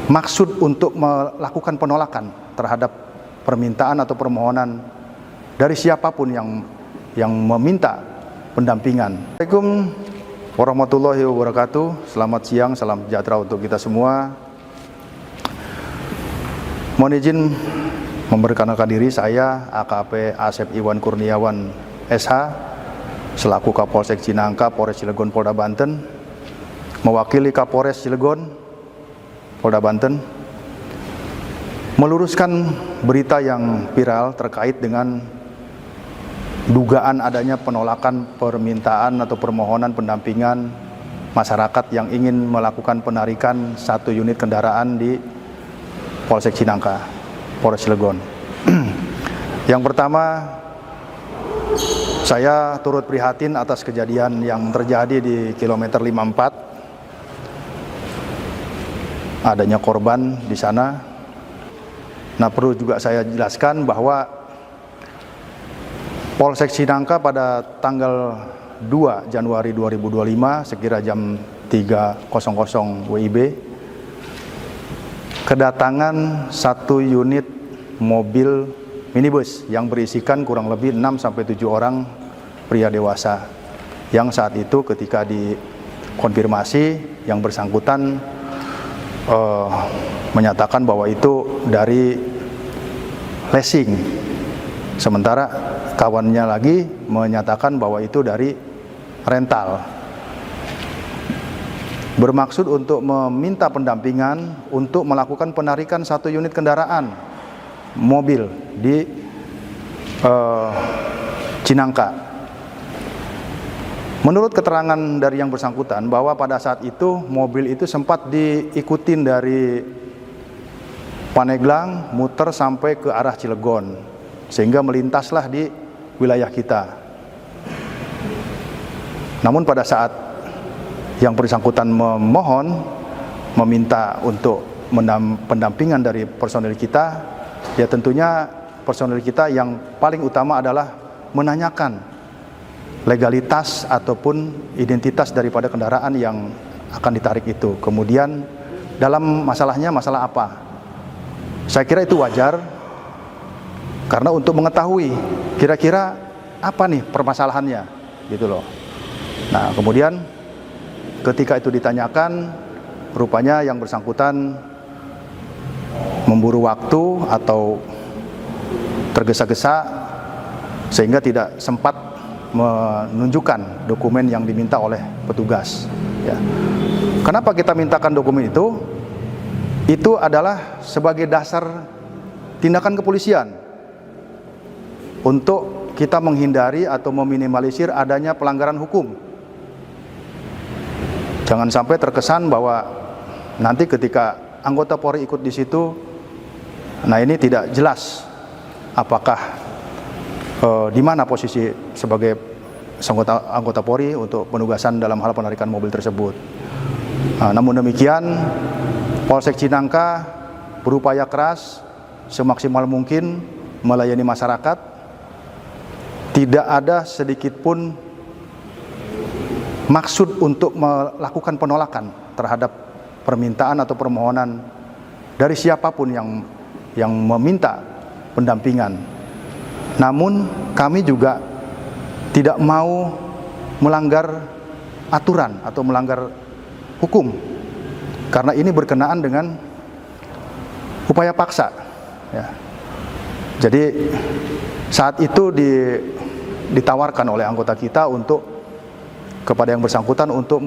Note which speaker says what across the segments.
Speaker 1: maksud untuk melakukan penolakan terhadap permintaan atau permohonan dari siapapun yang meminta pendampingan. Assalamualaikum warahmatullahi wabarakatuh. Selamat siang, salam sejahtera untuk kita semua. Mohon izin memperkenalkan diri, saya AKP Asep Iwan Kurniawan SH selaku Kapolsek Cinangka, Polres Cilegon, Polda Banten, mewakili Kapolres Cilegon, Polda Banten, meluruskan berita yang viral terkait dengan dugaan adanya penolakan permintaan atau permohonan pendampingan masyarakat yang ingin melakukan penarikan 1 unit kendaraan di Polsek Cinangka, Polres Cilegon. Yang pertama, saya turut prihatin atas kejadian yang terjadi di kilometer 54. Adanya korban di sana. Nah, perlu juga saya jelaskan bahwa Polsek Cinangka pada tanggal 2 Januari 2025 sekira jam 3.00 WIB kedatangan 1 unit mobil minibus yang berisikan kurang lebih 6-7 orang pria dewasa, yang saat itu ketika dikonfirmasi yang bersangkutan menyatakan bahwa itu dari leasing, sementara kawannya lagi menyatakan bahwa itu dari rental, bermaksud untuk meminta pendampingan untuk melakukan penarikan 1 unit kendaraan mobil di Cinangka. Menurut keterangan dari yang bersangkutan bahwa pada saat itu mobil itu sempat diikutin dari Paneglang muter sampai ke arah Cilegon sehingga melintaslah di wilayah kita. Namun pada saat yang bersangkutan meminta untuk pendampingan dari personil kita, ya tentunya personil kita yang paling utama adalah menanyakan legalitas ataupun identitas daripada kendaraan yang akan ditarik itu. Kemudian dalam masalahnya masalah apa? Saya kira itu wajar karena untuk mengetahui kira-kira apa nih permasalahannya gitu loh. Nah, kemudian ketika itu ditanyakan, rupanya yang bersangkutan memburu waktu atau tergesa-gesa sehingga tidak sempat menunjukkan dokumen yang diminta oleh petugas. Ya. Kenapa kita mintakan dokumen itu? Itu adalah sebagai dasar tindakan kepolisian untuk kita menghindari atau meminimalisir adanya pelanggaran hukum. Jangan sampai terkesan bahwa nanti ketika anggota Polri ikut di situ, nah ini tidak jelas apakah di mana posisi sebagai anggota Polri untuk penugasan dalam hal penarikan mobil tersebut. Nah, namun demikian, Polsek Cinangka berupaya keras semaksimal mungkin melayani masyarakat. Tidak ada sedikit pun maksud untuk melakukan penolakan terhadap permintaan atau permohonan dari siapapun yang meminta pendampingan. Namun kami juga tidak mau melanggar aturan atau melanggar hukum karena ini berkenaan dengan upaya paksa. Ya. Jadi saat itu ditawarkan oleh anggota kita untuk kepada yang bersangkutan untuk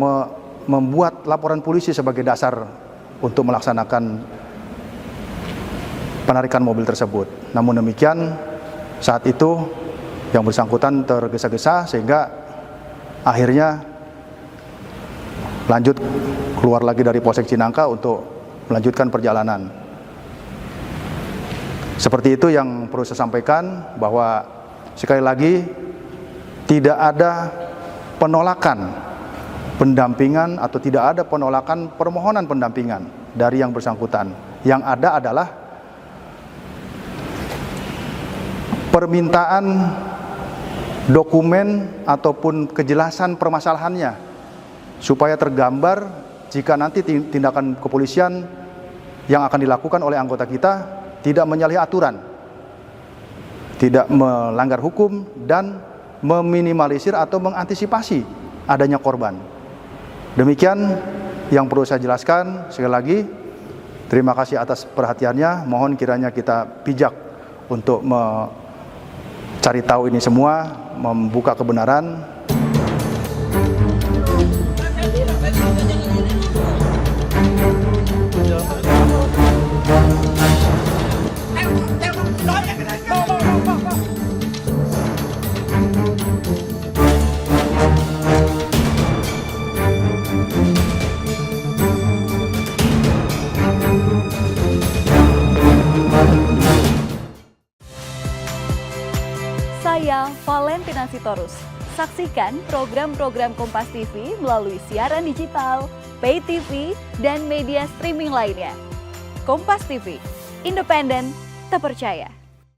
Speaker 1: membuat laporan polisi sebagai dasar untuk melaksanakan penarikan mobil tersebut. Namun demikian, saat itu yang bersangkutan tergesa-gesa sehingga akhirnya lanjut keluar lagi dari Polsek Cinangka untuk melanjutkan perjalanan. Seperti itu yang perlu saya sampaikan, bahwa sekali lagi tidak ada penolakan pendampingan atau tidak ada penolakan permohonan pendampingan dari yang bersangkutan. Yang ada adalah permintaan dokumen ataupun kejelasan permasalahannya supaya tergambar jika nanti tindakan kepolisian yang akan dilakukan oleh anggota kita tidak menyalahi aturan, tidak melanggar hukum, dan meminimalisir atau mengantisipasi adanya korban. Demikian yang perlu saya jelaskan. Sekali lagi, terima kasih atas perhatiannya. Mohon kiranya kita bijak untuk mencari tahu ini semua, membuka kebenaran.
Speaker 2: Saya Valentina Sitorus. Saksikan program-program Kompas TV melalui siaran digital, pay TV, dan media streaming lainnya. Kompas TV, independen, terpercaya.